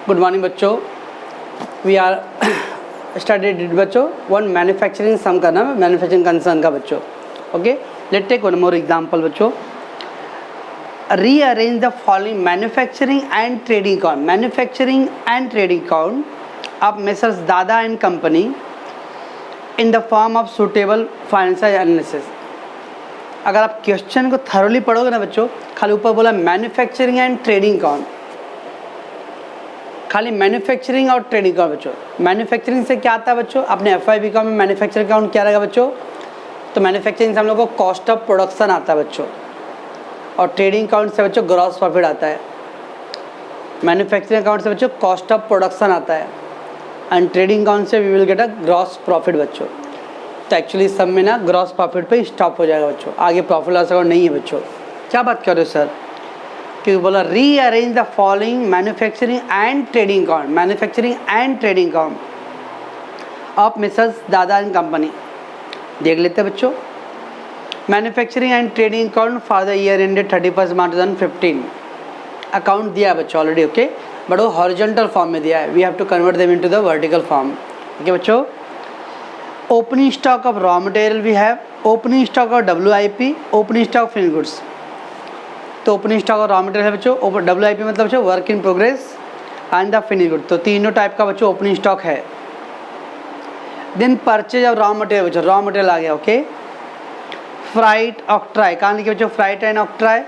Good morning बच्चों, we are studied बच्चों one manufacturing sum करना है, मैन्युफैक्चरिंग कंसर्न का बच्चों. Okay, let take one more example बच्चों. Rearrange the following manufacturing and trading account. Manufacturing and trading account of messrs Dada and company in the form of suitable financial analysis. अगर आप question को thoroughly पढ़ोगे ना बच्चों, खाली ऊपर बोला मैन्युफैक्चरिंग एंड ट्रेडिंग अकाउंट, खाली मैन्युफैक्चरिंग और ट्रेडिंग अकाउंट बच्चों. मैन्युफैक्चरिंग से क्या आता है बच्चों, अपने FYP का में मैन्युफैक्चरिंग अकाउंट क्या रहेगा बच्चों, तो मैन्युफैक्चरिंग से हम लोग को कॉस्ट ऑफ प्रोडक्शन आता है बच्चों, और ट्रेडिंग अकाउंट से बच्चों ग्रॉस प्रॉफिट आता है. मैन्युफैक्चरिंग अकाउंट से बच्चों कॉस्ट ऑफ प्रोडक्शन आता है, एंड ट्रेडिंग अकाउंट से we will get a gross profit बच्चों. तो एक्चुअली सब में ना ग्रॉस प्रॉफिट पे स्टॉप हो जाएगा बच्चों, आगे प्रॉफिट लॉस अकाउंट नहीं है बच्चों. क्या बात कर रहे हो सर, क्योंकि बोला rearrange the following manufacturing and trading account. Manufacturing and trading account of Mrs Dada and company. देख लेते हैं बच्चों. Manufacturing and trading account for the year ended 31 March 2015. Account दिया है बच्चों ऑलरेडी, ओके, बट वो हॉरिजॉन्टल फॉर्म में दिया है. We have to convert them into the vertical form. Okay बच्चों. Opening stock of raw material we have, opening stock of WIP, opening stock of finished goods. तो opening stock और raw material है बच्चों. WIP मतलब बच्चों work in progress and the finish good. तो तीनों type का बच्चों ओपनिंग स्टॉक है. Then purchase of raw material बच्चों, रॉ मटेरियल आ गया. ओके. फ्राइट ऑक्ट्राई, कहाँ लिखे बच्चों, freight and octroi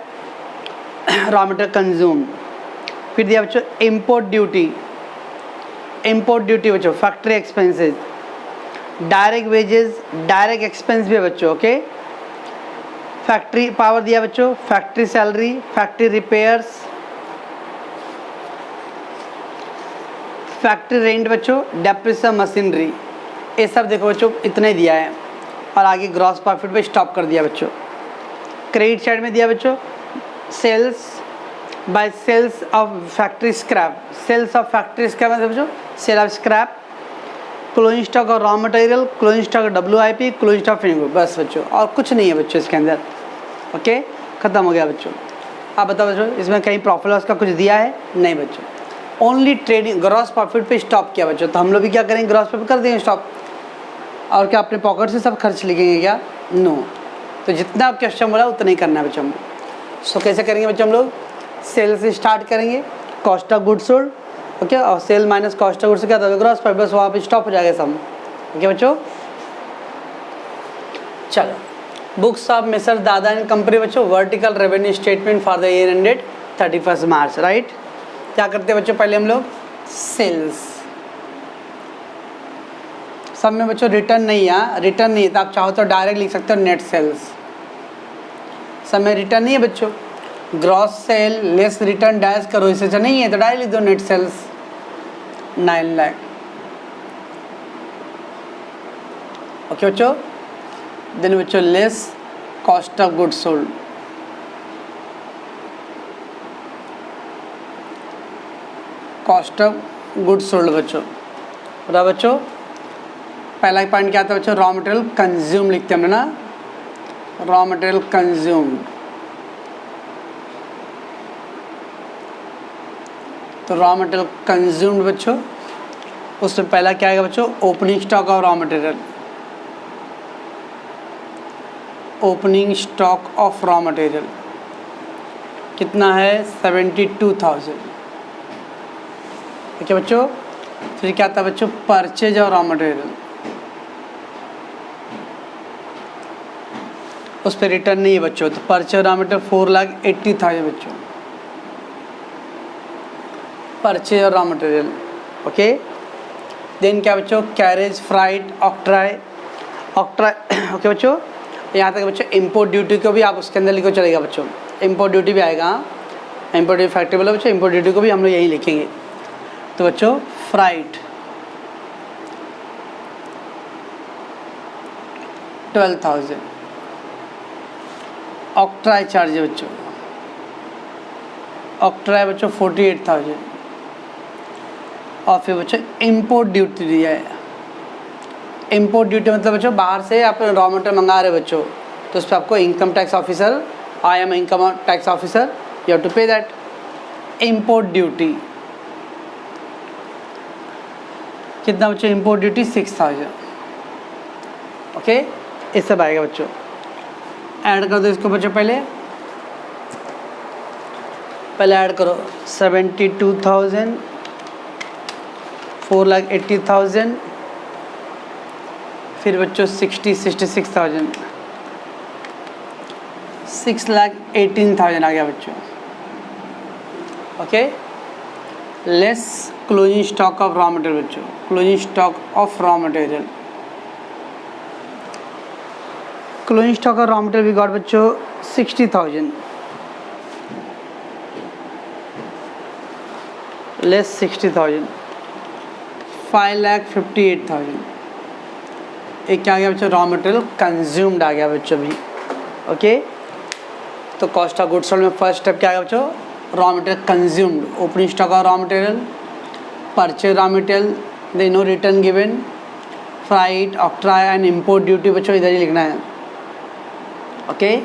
raw material consume. फिर दिया बच्चों इम्पोर्ट ड्यूटी, इम्पोर्ट ड्यूटी बच्चों factory expenses, direct wages, direct expense भी है बच्चों. ओके. फैक्ट्री पावर दिया बच्चों, factory salary, factory repairs, factory rent बच्चों, डेप्रिसिएशन मशीनरी. ये सब देखो बच्चों इतने दिया है, और आगे ग्रॉस प्रॉफिट पे स्टॉप कर दिया बच्चों. क्रेडिट साइड में दिया बच्चों sales by sales of factory scrap. Sales of factory scrap मतलब बच्चों sale of scrap. Closing stock और raw material, closing stock WIP, closing stock finish good. बस बच्चों और कुछ नहीं है बच्चों इसके अंदर. ओके, ख़त्म हो गया बच्चों. आप बताओ बच्चों इसमें कहीं प्रॉफिट लॉस का कुछ दिया है, नहीं बच्चों. ओनली ट्रेडिंग ग्रॉस प्रॉफिट पे स्टॉप किया बच्चों. तो हम लोग भी क्या करेंगे, ग्रॉस प्रॉफिट कर देंगे स्टॉप. और क्या अपने पॉकेट से सब खर्च लिखेंगे क्या, नो. तो जितना क्वेश्चन बोला उतना ही करना है बच्चों. सो कैसे करेंगे बच्चों, हम लोग सेल से स्टार्ट करेंगे, cost of goods sold. Okay, और sale minus cost of goods से क्या था, ग्रॉस प्रॉफिट. बस वहाँ पे स्टॉप हो जाएगा सब. ओके बच्चों. चलो, books of Mrs Dada and company बच्चों, vertical revenue statement for the year ended 31 March. Right. क्या करते हैं बच्चों, पहले हम लोग सेल्स. सब में बच्चों रिटर्न नहीं है, रिटर्न नहीं है तो आप चाहो तो डायरेक्ट लिख सकते हो नेट सेल्स. सब में रिटर्न नहीं है बच्चों. Gross sale less return dash करो, इससे अच्छा नहीं है तो डायरेक्ट लिख दो नेट सेल्स 9 लाख. ओके बच्चों. देन बच्चों less cost of goods sold, cost of goods sold बच्चों. बराबर बच्चों. पहला पॉइंट क्या था बच्चों, रॉ मटेरियल कंज्यूम लिखते हैं हम ना, रॉ मटेरियल कंज्यूम. तो रॉ मटेरियल कंज्यूम्ड बच्चों, उसमें पहला क्या आएगा बच्चों, opening stock of raw material. Opening stock of raw material कितना है, 72,000. ठीक है बच्चों. फिर क्या आता है बच्चों, परचेज ऑफ रॉ मटेरियल. उस पर रिटर्न नहीं है बच्चों, तो परचेज रॉ मटेरियल 4,80,000 बच्चों. परचेज और रॉ मटेरियल. ओके. देन क्या बच्चों, carriage, freight, octroi, octroi. Okay बच्चों. यहाँ तक बच्चों इम्पोर्ट ड्यूटी को भी आप उसके अंदर लिखो चलेगा बच्चों. इम्पोर्ट ड्यूटी भी आएगा. इम्पोर्ट ड्यूटी फैक्ट्री बोला बच्चों, इम्पोर्ट ड्यूटी को भी हम लोग यही लिखेंगे. तो बच्चों फ्राइट 12,000. ऑक्ट्राई चार्ज है बच्चों, ऑक्ट्राई बच्चों 48,000. और फिर बच्चों इम्पोर्ट ड्यूटी दिया है. इम्पोर्ट ड्यूटी मतलब बच्चों बाहर से आप रॉ मटेरियल मंगा रहे बच्चों, तो उस पर आपको income tax officer, I am income tax officer, you have to pay that import duty. कितना बच्चों, इम्पोर्ट ड्यूटी 6000। ओके, ये सब आएगा बच्चों। ऐड कर दो इसको बच्चों, पहले ऐड करो 72,000, 4,80,000, फिर बच्चों 66,000, 6,18,000 आ गया बच्चों। Okay, less closing stock of raw material बच्चों, closing stock of raw material, closing stock of raw material we got बच्चों 60,000, लेस 60,000, 5,58,000। एक क्या आ गया बच्चों, रॉ मटेरियल कंज्यूम्ड आ गया बच्चों भी। ओके, तो कॉस्ट ऑफ गुड्स सोल्ड में फर्स्ट स्टेप क्या आ गया बच्चों, raw material consumed, opening stock of raw material, purchase raw material, then no return given, freight, octroi and import duty बच्चों इधर ही लिखना है। Okay,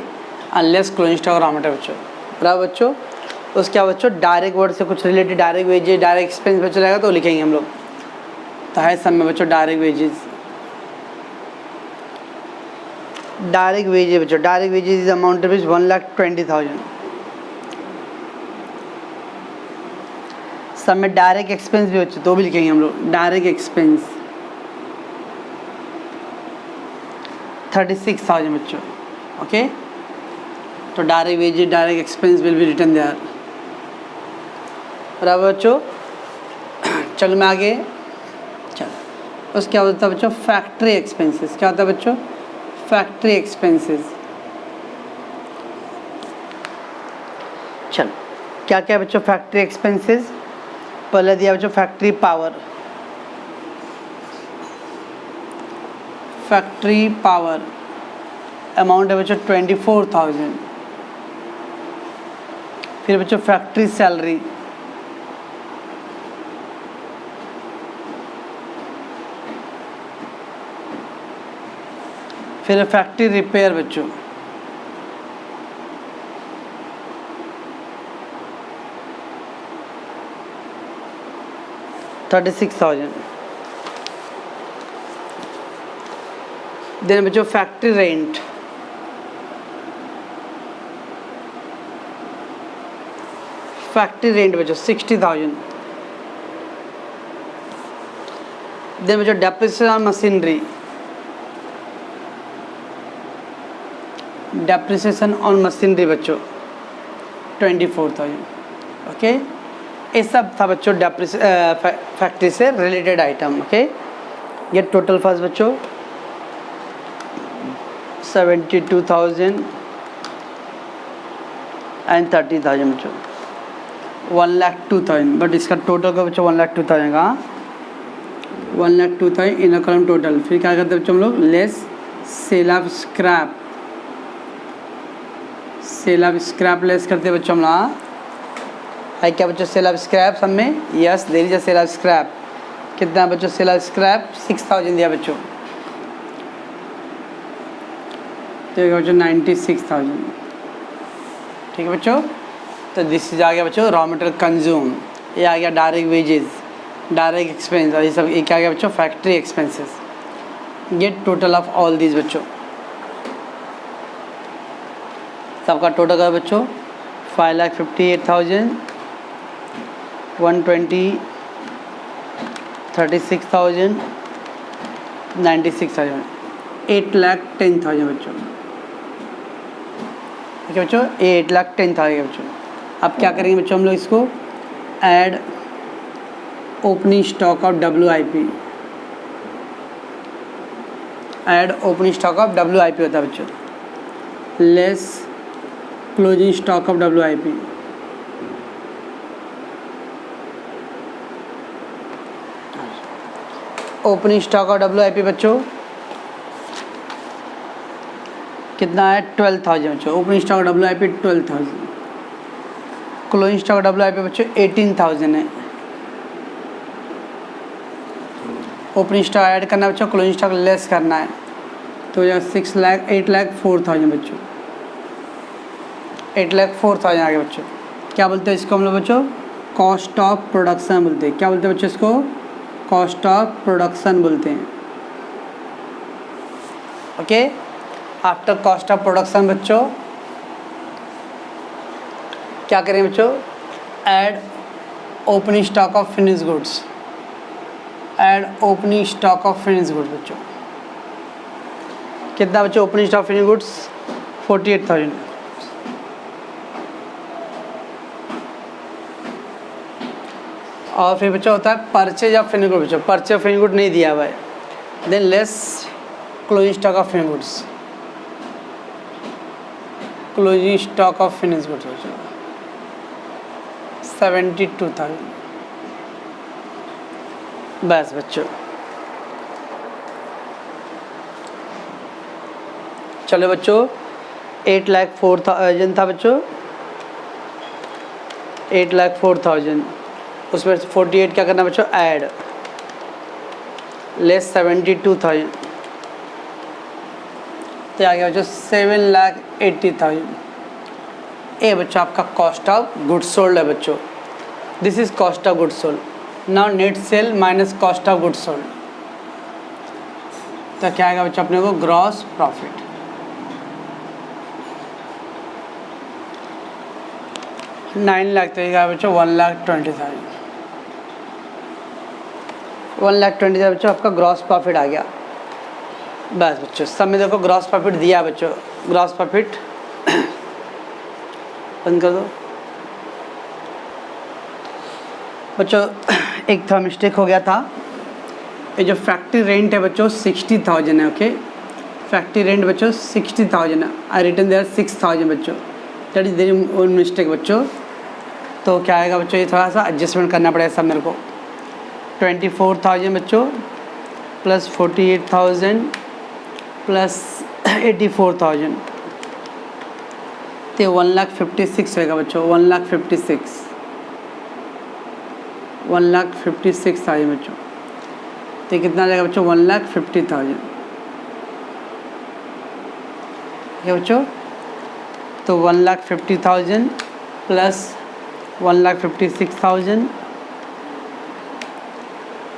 unless closing stock of raw material बच्चों, बराबर बच्चों। उसके बाद बच्चों डायरेक्ट वर्ड से कुछ related, direct wages, direct expense बच्चों रहेगा तो लिखेंगे हम लोग। तो है सब में बच्चों डायरेक्ट वेजेज, डायरेक्ट वेजेज बच्चों, direct wages is amount of 1,20,000। सब में डायरेक्ट एक्सपेंस भी बच्चों तो भी लिखेंगे हम लोग, डायरेक्ट एक्सपेंस 36,000 बच्चों। ओके, तो direct wages, direct expense will be return there, बराबर बच्चों। चलो मैं आगे, चलो उसके बाद होता है बच्चों फैक्ट्री एक्सपेंसेस। क्या होता है बच्चों, फैक्ट्री एक्सपेंसेस। चलो क्या क्या है बच्चों फैक्ट्री एक्सपेंसेस। पहले दिया बच्चों factory power, factory power amount है बच्चों 24,000। फिर बच्चों फैक्ट्री सैलरी, फिर फैक्ट्री रिपेयर बच्चों, $36,000। देन बच्चों फैक्ट्री रेंट, फैक्ट्री रेंट बच्चों 60,000। देन बच्चों depreciation on machinery, depreciation on machinery बच्चों 24,000। ओके, ये सब था बच्चों फैक्ट्री से रिलेटेड आइटम। ओके, ये टोटल फर्स्ट बच्चों 72,000 एंड 30,000 बच्चों, 1,02,000। बट इसका टोटल का बच्चों 1,02,000 का 1,02,000 इन कॉलम टोटल। फिर क्या करते हैं बच्चों हम लोग, less sale of scrap, sale of scrap less करते हैं बच्चों हम लोग। है क्या बच्चों सेल ऑफ स्क्रैप सब में, yes there is a sale of scrap. कितना बच्चों सेल ऑफ स्क्रैप 6,000 दिया बच्चों, तो बच्चों 96,000। ठीक है बच्चों, तो दिस इज आ गया बच्चों रॉ मटेरियल कंज्यूम, ये आ गया डायरेक्ट वेजेस, डायरेक्ट एक्सपेंस, और ये सब ये क्या आ गया बच्चों factory expenses. Get total of all this बच्चों, सबका टोटल का बच्चों 5,58,000, 120, 36,000, 96,000, 8,10,000 बच्चों। ठीक है बच्चों, ये 8,10,000 बच्चों। अब क्या करेंगे बच्चों हम लोग इसको add opening stock of WIP, add opening stock of WIP होता है बच्चों, less closing stock of WIP, opening stock of WIP बच्चों कितना है 12,000 बच्चों, opening stock WIP 12,000, closing stock WIP बच्चों 18,000 है। ओपनिंग स्टॉक ऐड करना है बच्चों, क्लोजिंग स्टॉक लेस करना है, तो यह 8,04,000 बच्चों, 8,04,000 आ गया बच्चों। क्या बोलते हैं इसको हम लोग बच्चों, कॉस्ट ऑफ प्रोडक्शन बोलते हैं। क्या बोलते हैं बच्चों इसको, कॉस्ट ऑफ प्रोडक्शन बोलते हैं। Okay, after cost of production बच्चों क्या करें बच्चों, add opening stock of finish goods, add opening stock of finish goods बच्चों। कितना बच्चों ओपनिंग स्टॉक फिनिश गुड्स, 48,000। और फिर बच्चों होता है परचेज ऑफ फिनिश गुड। बच्चों परचेज ऑफ फिनिश गुड नहीं दिया हुआ है, than less closing stock of finish goods, closing stock of finish goods बच्चों 72,000। बस बच्चों, चलो बच्चों 8,04,000 था बच्चों, 8,04,000, उसमें 48 क्या करना बच्चों, ऐड, लेस 72,000, तो आ गया बच्चों 7,80,000। ये बच्चों आपका कॉस्ट ऑफ गुड्स सोल्ड है बच्चों। This is cost of goods sold. Now net cell minus cost of goods sold, तो क्या आएगा बच्चों अपने को, ग्रॉस प्रॉफिट। $9 लाख तो ये बच्चों 1,20,000, 1,20,000 बच्चों आपका ग्रॉस प्रॉफिट आ गया। बस बच्चों सब में देखो ग्रॉस प्रॉफिट दिया बच्चों, ग्रॉस प्रॉफिट बंद कर दो बच्चों। एक था मिस्टेक हो गया था, ये जो फैक्ट्री रेंट है बच्चों 60,000 है। ओके, फैक्ट्री रेंट बच्चों 60,000 है, आई रिटन देयर 6,000 बच्चों, that is their own mistake बच्चों। तो क्या आएगा बच्चों, ये थोड़ा सा एडजस्टमेंट करना पड़ेगा सब मेरे को। 24,000 बच्चों प्लस 48,000 प्लस 84,000, तो 1,56,000 होगा बच्चों, 1,56,000, 1,56,000 बच्चों। तो कितना आ जाएगा बच्चों, 1,50,000। क्या बच्चों, तो 1,50,000 प्लस 1,56,000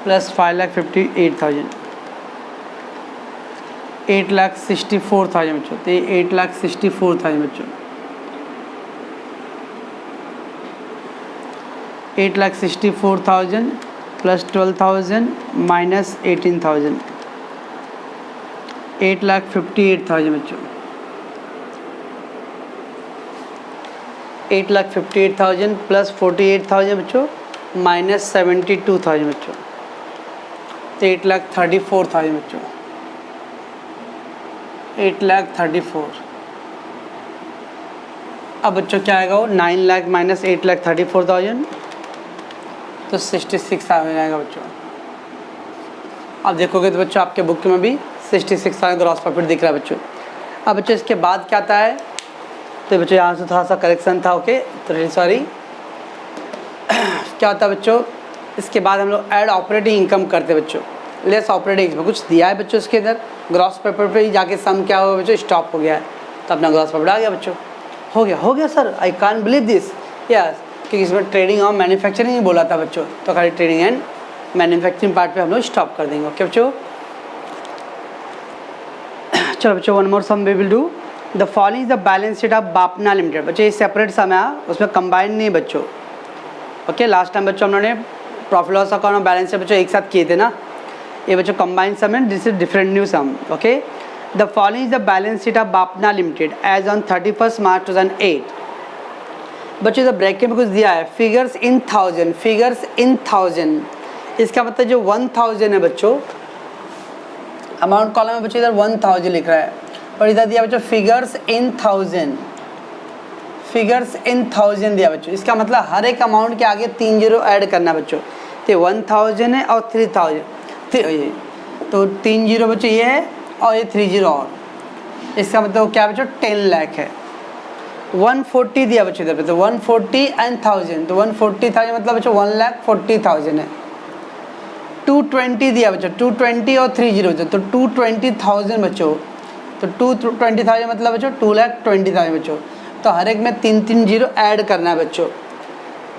प्लस 5,58,000, 8,64,000 बच्चों। तो 8,64,000 बच्चों, 8,64,000 प्लस 12,000 माइनस 18,000, 8,58,000 बच्चों, 8,58,000 प्लस 48,000 बच्चों माइनस 72,000 बच्चों, तो 8,34,000 बच्चों, 8,34,000। अब बच्चों क्या आएगा वो, 9 लाख माइनस 8,34,000, तो 66 आ जाएगा बच्चों। अब देखोगे तो बच्चों आपके बुक में भी 66,000 ग्रॉस प्रॉफिट दिख रहा है बच्चों। अब बच्चों इसके बाद क्या आता है, तो बच्चों यहाँ से थोड़ा सा करेक्शन था। ओके, तो सॉरी, क्या होता है बच्चों, इसके बाद हम लोग ऐड ऑपरेटिंग इनकम करते बच्चों, लेस ऑपरेटिंग इनकम। कुछ दिया है बच्चों इसके इधर, ग्रॉस प्रॉफिट पे ही जाके सम क्या हुआ बच्चों, स्टॉप हो गया है, तो अपना ग्रॉस प्रॉफिट आ गया बच्चों। हो गया sir, I can't believe this. Yes, क्योंकि इसमें ट्रेडिंग और मैन्युफैक्चरिंग ही बोला था बच्चों, तो खाली ट्रेडिंग एंड मैन्युफैक्चरिंग पार्ट पे हम लोग स्टॉप कर देंगे। ओके बच्चों, चलो बच्चों one more sum we will do. The following the balance sheet of Bapna limited. बच्चों ये सेपरेट सम है, उसमें कंबाइन नहीं बच्चों। ओके, लास्ट टाइम बच्चों हमने प्रॉफिट लॉस अकाउंट और बैलेंस शीट बच्चों एक साथ किए थे ना, ये बच्चों कंबाइन सम है, this is different new sum. Okay, the following the balance sheet of Bapna limited as on 31 March 2008। बच्चों इधर ब्रैकेट में कुछ दिया है, फिगर्स इन 1000, फिगर्स इन 1000, इसका मतलब जो 1000 है बच्चों, अमाउंट कॉलम में बच्चों इधर 1000 लिख रहा है, और इधर दिया बच्चों फिगर्स इन 1000, फिगर्स इन 1000 दिया बच्चों। इसका मतलब हर एक अमाउंट के आगे 3 जीरो ऐड करना बच्चों, तो 1000 है और 3000, तो 3 जीरो बच्चों ये है और ये 3 जीरो और, इसका मतलब क्या बच्चों 10 लाख है। 140 दिया बच्चों इधर पे, तो 140 एंड 1000, तो 140,000 मतलब बच्चों 1,40,000 है। 220 दिया बच्चों, 220 और 3 जीरो, तो 220,000 बच्चों, तो 220,000 मतलब बच्चों 2,20,000 बच्चों। तो हर एक में 3 जीरो ऐड करना है बच्चों,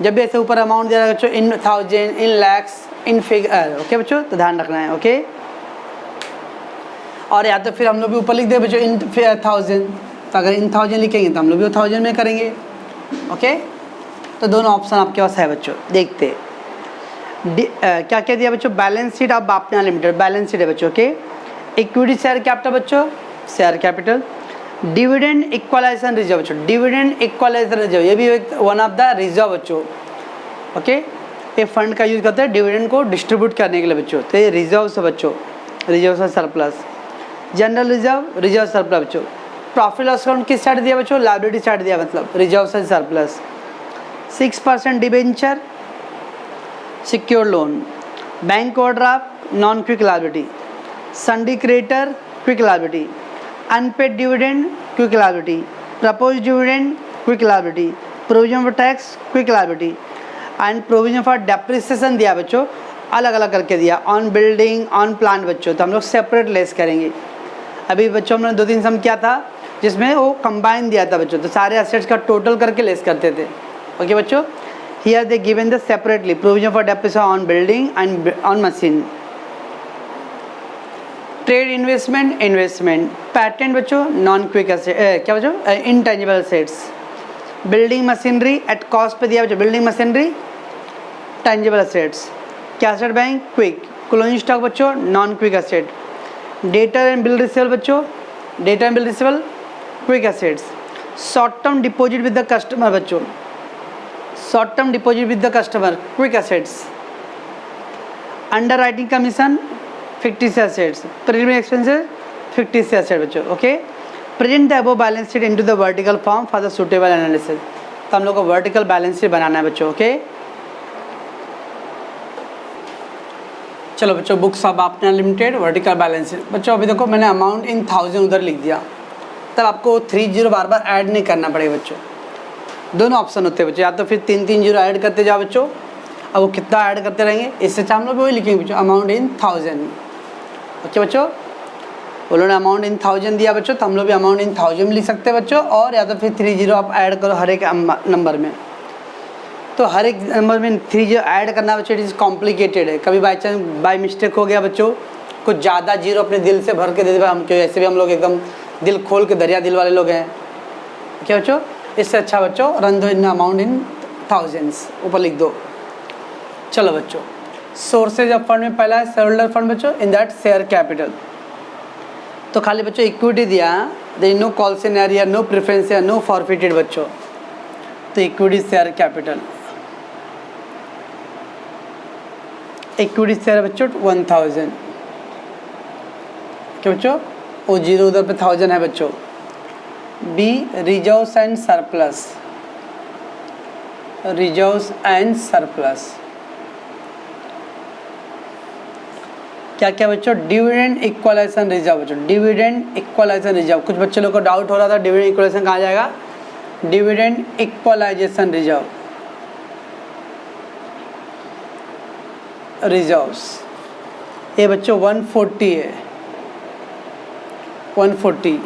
जब भी ऐसे ऊपर अमाउंट दिया बच्चों in thousand, in lakhs, in figure, okay बच्चों, तो ध्यान रखना है, ओके। और या तो फिर हम लोग भी ऊपर लिख दे बच्चों इन 1000, तो अगर इन 1000 लिखेंगे तो हम लोग भी 1000 में करेंगे, ओके। तो दोनों ऑप्शन आपके पास है बच्चों। देखते क्या क्या दिया बच्चों, balance sheet of Bapna limited, balance sheet है बच्चों, ओके। इक्विटी शेयर कैपिटल बच्चों, share capital. Dividend equalisation reserve बच्चों, डिविडेंड इक्वलाइजेशन रिजर्व, ये भी एक वन ऑफ द रिजर्व बच्चों, ओके। ये फंड का यूज करते हैं डिविडेंड को डिस्ट्रीब्यूट करने के लिए बच्चों, तो ये रिजर्व से बच्चों, रिजर्व से surplus. General reserve, reserve surplus बच्चों। प्रॉफिट लॉस अकाउंट किस साइड दिया बच्चों, लायबिलिटी साइड दिया, मतलब रिजर्व से surplus. 6% debenture, secure loan, bank overdraft, non quick liability, sundry creditor, quick liability, unpaid dividend, quick liability, propose dividend, quick liability, provision for tax, quick liability and provision for depreciation दिया बच्चों, अलग अलग करके दिया। On building, on plant बच्चों, तो हम लोग सेपरेट लेस करेंगे। अभी बच्चों हमने 2-3 सम किया था जिसमें वो कंबाइन दिया था बच्चों, तो सारे एसेट्स का टोटल करके लेस करते थे, ओके बच्चों। Here they given the separately provision for depreciation on building and on machine. Trade investment, investment, patent बच्चों, नॉन क्विक एसेट, क्या बच्चों, intangible assets. Building machinery at cost पे दिया बच्चों, building machinery, tangible assets. Cash at bank, quick. Closing stock बच्चों, non quick asset. Debtor and bill receivable बच्चों, debtor and bill receivable, quick assets. Short term deposit with the customer बच्चों, short term deposit with the customer, quick assets. Underwriting commission, fictitious assets. Premium expenses, fictitious asset बच्चों, okay. Present the above balance sheet into the vertical form for the suitable analysis, तो हम लोग को vertical balance sheet बनाना है बच्चों, okay. चलो बच्चों, books of Bapna limited, vertical balance sheet बच्चों। अभी देखो मैंने अमाउंट इन 1000 उधर लिख दिया, तब आपको 30 बार बार ऐड नहीं करना पड़ेगा बच्चों। दोनं ऑप्शन होते हैं बच्चों, या तो फिर 3 0 ऐड करते जाओ बच्चों, अब वो कितना ऐड करते रहेंगे, इससे अच्छा हम लोग वही लिखेंगे बच्चों, अमाउंट इन 1000, ओके बच्चों। उन्होंने अमाउंट इन 1000 दिया बच्चों, तो हम लोग भी अमाउंट इन 1000 लिख सकते हैं बच्चों, और या तो फिर 30 आप ऐड करो हर एक नंबर में। तो हर एक नंबर में 30 ऐड करना बच्चों, इट इज़ कॉम्प्लिकेटेड है। कभी बाई चांस बाई मिस्टेक हो गया बच्चों, कुछ ज़्यादा जीरो अपने दिल से भर के दे दे, हम क्यों, ऐसे भी हम लोग एकदम दिल खोल के दरिया दिल वाले लोग हैं, क्या बच्चों। इससे अच्छा बच्चों रन दो इन अमाउंट इन 1000s, ऊपर लिख दो। चलो बच्चों, सोर्सेज ऑफ फंड में पहला है शेयर होल्डर फंड बच्चों, इन दैट शेयर कैपिटल। तो खाली बच्चों इक्विटी दिया, there no call scenario, no preference, no forfeited बच्चों, तो equity share capital. Equity share बच्चों 1000, क्या बच्चों, वो जीरो उधर पे 1000 है बच्चों। B reserves and surplus, reserves and surplus. क्या क्या बच्चों, डिविडेंड इक्वलाइजेशन रिजर्व बच्चों, डिविडेंड इक्वलाइजेशन रिजर्व। कुछ बच्चे लोग को डाउट हो रहा था डिविडेंड इक्वलाइजेशन कहाँ जाएगा, डिविडेंड इक्वलाइजेशन रिजर्व, रिजर्व्स। ये बच्चों 140 है, 140।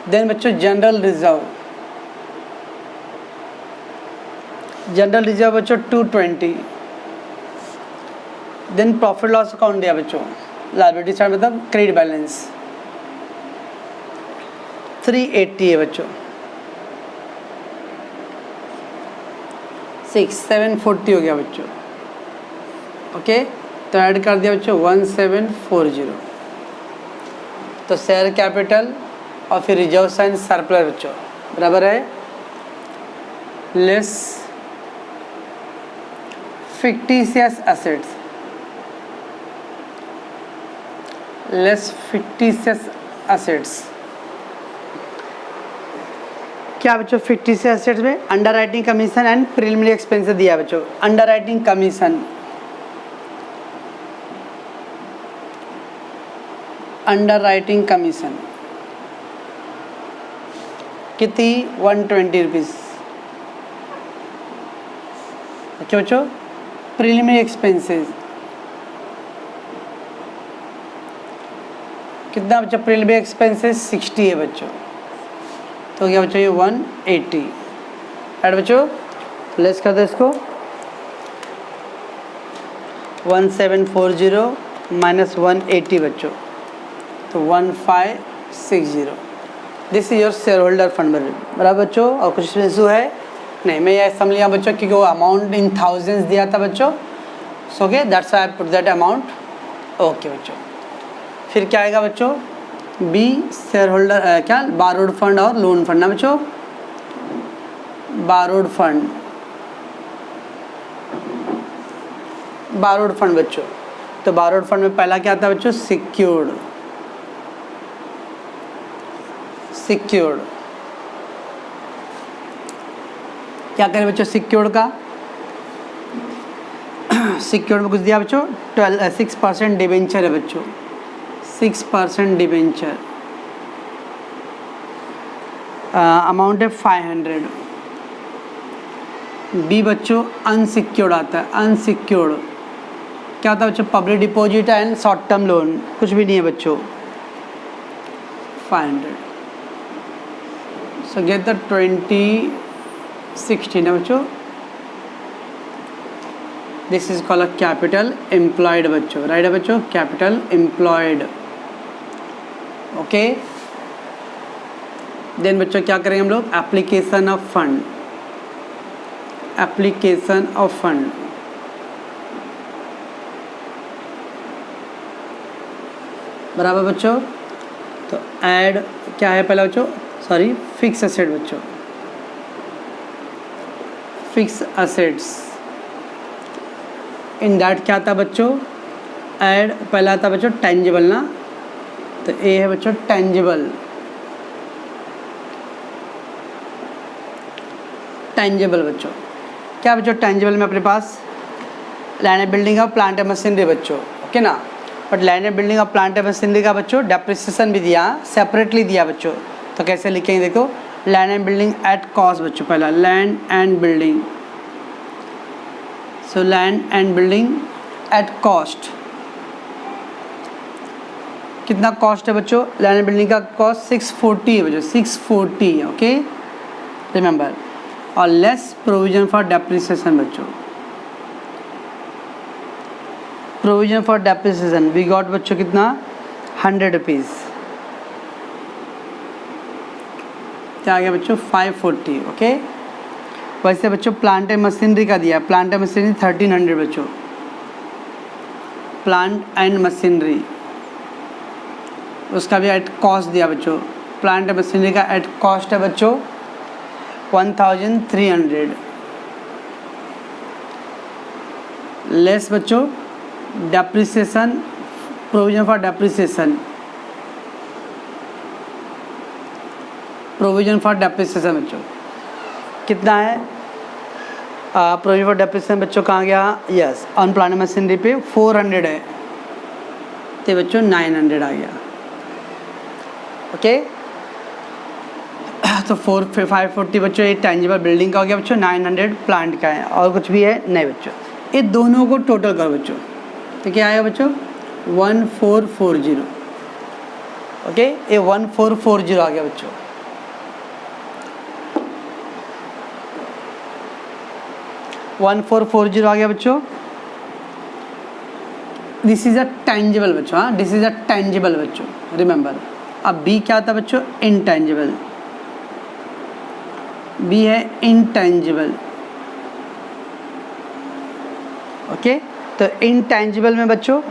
देन बच्चों जनरल रिजर्व, जनरल रिजर्व बच्चों 220। देन प्रॉफिट लॉस अकाउंट दिया बच्चों, लायबिलिटी साइड मतलब क्रेडिट बैलेंस 380 है बच्चों। 740 हो गया बच्चों, ओके। तो ऐड कर दिया बच्चों 1740। तो शेयर कैपिटल और फिर रिजर्व एंड सरप्लस बच्चों बराबर है less fictitious assets, less fictitious assets. क्या बच्चों फिक्टिशियस एसेट्स में under writing commission and preliminary expenses दिया बच्चों। Under writing commission, under writing commission कितनी 120 रुपीज़, अच्छा बच्चों। प्रिलिमिनरी एक्सपेंसेस कितना बच्चों, प्रिलिमिनरी एक्सपेंसेस 60 है बच्चों, तो क्या बच्चों ये 180 ऐड बच्चों, लेस कर दो इसको। 1740 माइनस 180 बच्चों, तो 1560। This is your share holder fund बराबर बच्चों। और कुछ इशू है नहीं, मैं ये समझ लिया बच्चों क्योंकि वो अमाउंट इन थाउजेंड्स दिया था बच्चों। So okay, that's I put that amount. Okay बच्चों, फिर क्या आएगा बच्चों, बी शेयर होल्डर क्या बारोड फंड और लोन फंड ना बच्चों, बारोड फंड, बारोड फंड बच्चों। तो बारोड फंड में पहला क्या आता है बच्चों, सिक्योर्ड, सिक्योर्ड क्या करें बच्चों सिक्योर्ड का, सिक्योर्ड में कुछ दिया बच्चों 6% डिबेंचर है बच्चों, 6% डिबेंचर, अमाउंट है 500। बी बच्चों अनसिक्योर्ड आता है, अनसिक्योर्ड क्या होता है बच्चों, public deposit and short term loan, कुछ भी नहीं है बच्चों, 500। सो गेट द 2016 है बच्चों। This is called capital employed बच्चों, राइट है बच्चों, कैपिटल एम्प्लॉयड। ओके, देन बच्चों क्या करेंगे हम लोग, application of fund, application of fund, बराबर बच्चों। तो ऐड क्या है पहला बच्चों, सॉरी फिक्स एसेट बच्चों, फिक्स असेट्स, इन दैट क्या आता बच्चों, ऐड पहला आता बच्चों टेंजिबल ना, तो ए है बच्चों टेंजिबल, टेंजिबल बच्चों क्या बच्चों, टेंजिबल में अपने पास लैंड एंड बिल्डिंग और प्लांट एंड मशीनरी बच्चों, ओके ना। बट लैंड एंड बिल्डिंग और प्लांट एंड मशीनरी का बच्चों डेप्रिसिएशन भी दिया, सेपरेटली दिया बच्चों। तो कैसे लिखेंगे देखो, land and building at cost बच्चों, पहला land and building, so land and building at cost, कितना कॉस्ट है बच्चों, लैंड एंड बिल्डिंग का कॉस्ट 640 है बच्चों, 640, ओके रिमेंबर। और लेस प्रोविजन फॉर डेप्रिसिएशन बच्चों, provision for depreciation we got बच्चों कितना, 100 रुपीज़, क्या आ गया बच्चों 540, ओके। वैसे बच्चों प्लांट एंड मशीनरी का दिया, प्लांट एंड मशीनरी 1300 बच्चों, प्लांट एंड मशीनरी उसका भी एट कॉस्ट दिया बच्चों, प्लांट एंड मशीनरी का एट कॉस्ट है बच्चों 1300, लेस बच्चों depreciation, provision for depreciation, provision for depreciation बच्चों कितना है, प्रोविजन फॉर डेप्रिसिएशन बच्चों कहाँ गया, यस ऑन प्लांट मशीनरी पे 400 है, तो बच्चों 900 आ गया, ओके। तो 540 बच्चों ये टेंजिबल बिल्डिंग का हो गया बच्चों, 900 प्लांट का है, और कुछ भी है नहीं बच्चों। ये दोनों को टोटल करो बच्चों, तो क्या आएगा बच्चों 1440, ओके, ये 1440 आ गया बच्चों। $1440 आ गया बच्चों। दिस इज अ टेंजिबल बच्चों, हाँ दिस इज अ टेंजिबल बच्चों, रिमेंबर। अब बी क्या था बच्चों, इनटेंजिबल, बी है इनटेंजिबल, ओके। तो इनटेंजिबल में बच्चों,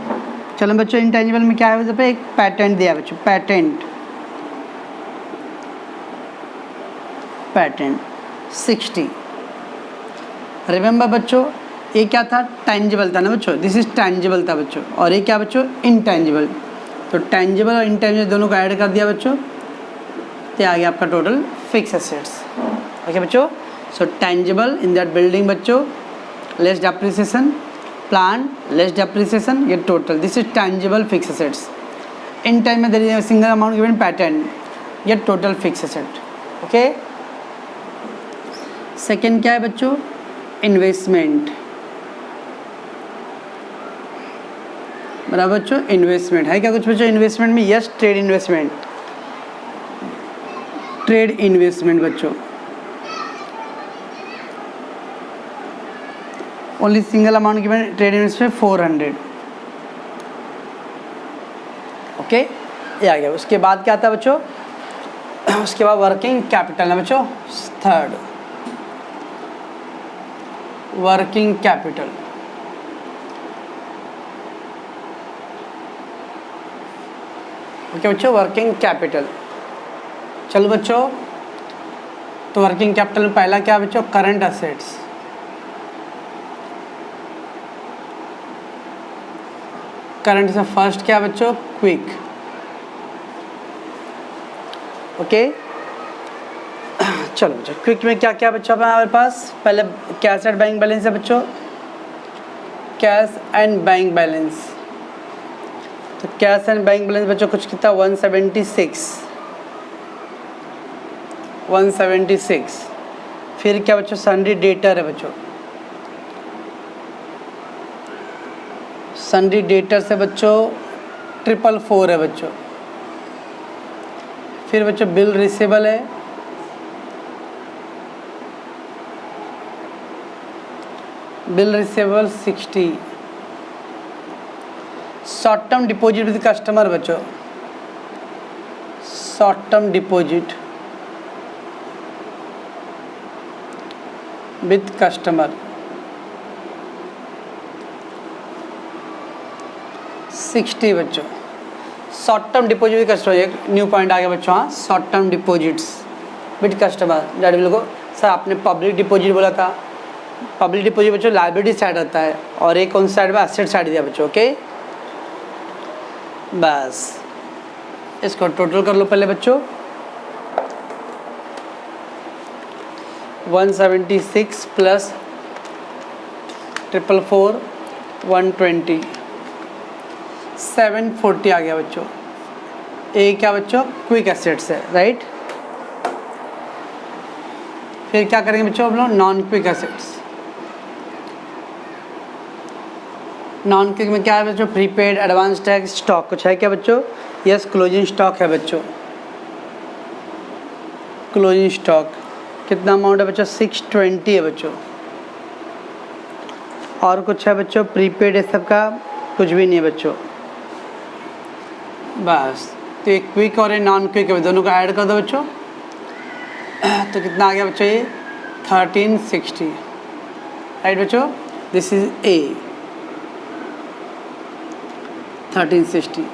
चलो बच्चों इनटेंजिबल में क्या है, वैसे पे एक पैटेंट दिया बच्चों, पैटेंट, पैटेंट 60, रिमेंबर बच्चों ये क्या था, टेंजिबल था ना बच्चों, दिस इज टेंजिबल था बच्चों, और ये क्या बच्चों इनटेंजिबल। तो टेंजिबल और इनटेंजिबल दोनों को ऐड कर दिया बच्चों, तो आ गया आपका टोटल फिक्स एसेट्स, ओके बच्चों। So tangible in that building बच्चों, less depreciation, plant less depreciation, ये total, this is tangible fix assets. In time में there is a single amount given patent, ये total fix asset, okay. Second क्या है बच्चों, investment, बराबर बच्चों, investment है क्या कुछ बच्चों इन्वेस्टमेंट में, yes trade investment, trade investment बच्चों, only single amount given trade investment 400। Okay, ये आ गया। उसके बाद क्या आता है बच्चों, उसके बाद वर्किंग कैपिटल है बच्चों, थर्ड वर्किंग कैपिटल। ओके बच्चों, वर्किंग कैपिटल। चलो बच्चों, तो वर्किंग कैपिटल में पहला क्या बच्चों, करंट असेट्स। करंट से फर्स्ट क्या बच्चों, क्विक। ओके, चलो बच्चों, क्विक में क्या क्या बच्चों हमारे पास, पहले कैश एंड बैंक बैलेंस है बच्चों, कैश एंड बैंक बैलेंस। तो कैश एंड बैंक बैलेंस बच्चों कुछ कितना, 176। फिर क्या बच्चों, सन्ड्री डेटर है बच्चों, सन्ड्री डेटर से बच्चों 444 है बच्चों। फिर बच्चों बिल रिसीवेबल है, bill receivable 60। Short term deposit with customer बच्चों, short term deposit with customer 60 बच्चों। Short term deposit with customer, एक न्यू पॉइंट आ गया बच्चों। हाँ, short term deposits with customer, that will go. Sir आपने पब्लिक डिपॉजिट बोला था, पब्लिक डिपॉजिट बच्चों लायबिलिटी साइड रहता है, और एक कौन साइड में, एसेट साइड दिया बच्चों। ओके, बस इसको टोटल कर लो पहले बच्चों। 176 प्लस 444 120 740 आ गया बच्चों। ए क्या बच्चों, क्विक एसेट्स है, राइट। फिर क्या करेंगे बच्चों हम लोग, non quick assets. Non quick में क्या है बच्चों, प्रीपेड, एडवांस टैक्स, स्टॉक कुछ है क्या बच्चों, यस, क्लोजिंग स्टॉक है बच्चों। क्लोजिंग स्टॉक कितना अमाउंट है बच्चों, 620 है बच्चों। और कुछ है बच्चों, प्रीपेड ये सब का कुछ भी नहीं है बच्चों। बस, तो एक क्विक और एक नॉन क्विक है, दोनों को ऐड कर दो बच्चों। तो कितना आ गया बच्चों, ये 1360, राइट बच्चों। दिस इज ए 1360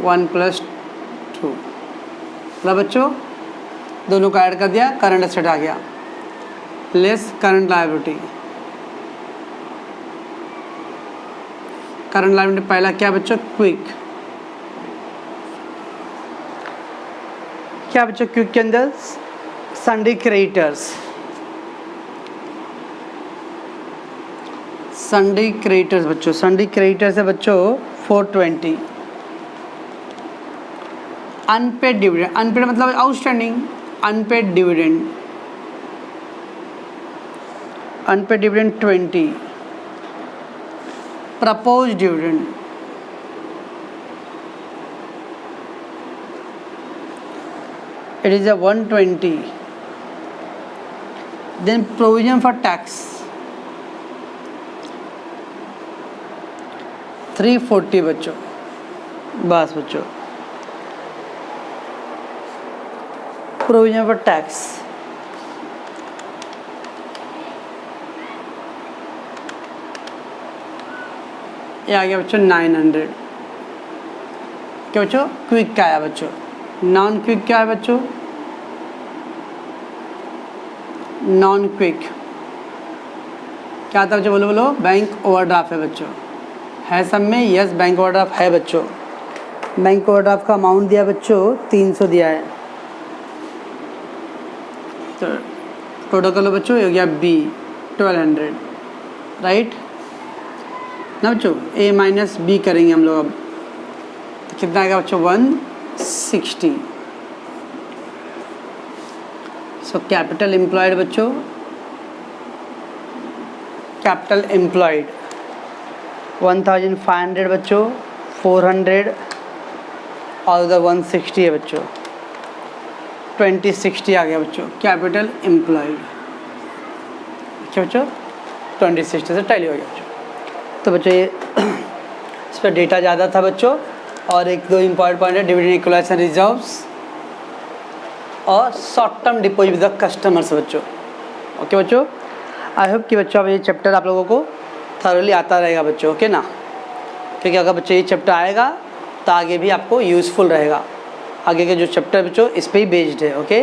1 + 2, मतलब बच्चों दोनों को ऐड कर दिया, करंट एसेट आ गया, less current liability. Current liability पहला क्या बच्चों, क्विक। क्या बच्चों, क्विक के अंदर सन्ड्री क्रेडिटर्स, सन्ड्री क्रेडिटर्स बच्चों, सन्ड्री क्रेडिटर्स है बच्चों 420। अनपेड डिविडेंड, अनपेड मतलब outstanding, unpaid dividend, unpaid dividend 20। Propose dividend, it is a 120. Then provision for tax 340 बच्चों। बस बच्चों, प्रोविजन फॉर टैक्स ये आ गया बच्चों 900। क्या बच्चों, क्विक का आया बच्चों। नॉन क्विक क्या है बच्चों, नॉन क्विक क्या था बच्चों, बोलो बोलो, बैंक ओवरड्राफ्ट है बच्चों, है सब में, यस बैंक ओवरड्राफ्ट है बच्चों। बैंक ओवरड्राफ्ट का अमाउंट दिया बच्चों 300 दिया है, तो टोटल कर लो बच्चों, हो गया बी 1200, राइट ना बच्चों। ए माइनस बी करेंगे हम लोग अब, तो कितना आएगा बच्चों, 160। सो कैपिटल एम्प्लॉयड बच्चों, कैपिटल एम्प्लॉयड 1500 बच्चों, 400 और उधर 160 है बच्चों, 2060 आ गया बच्चों कैपिटल एम्प्लॉयड। क्या बच्चों, 2016 से टैली हो गया बच्चों। तो बच्चों ये इस पर डेटा ज़्यादा था बच्चों, और एक दो इम्पॉर्टेंट पॉइंट है, डिविडेंड इक्वलाइजेशन रिजर्व्स और short term deposit with the customers बच्चों। ओके बच्चों, आई होप कि बच्चों अब ये चैप्टर आप लोगों को थॉरली आता रहेगा बच्चों। ओके ना, क्योंकि अगर बच्चों ये चैप्टर आएगा तो आगे भी आपको यूज़फुल रहेगा। आगे के जो चैप्टर बच्चों इस पर ही बेस्ड है। ओके।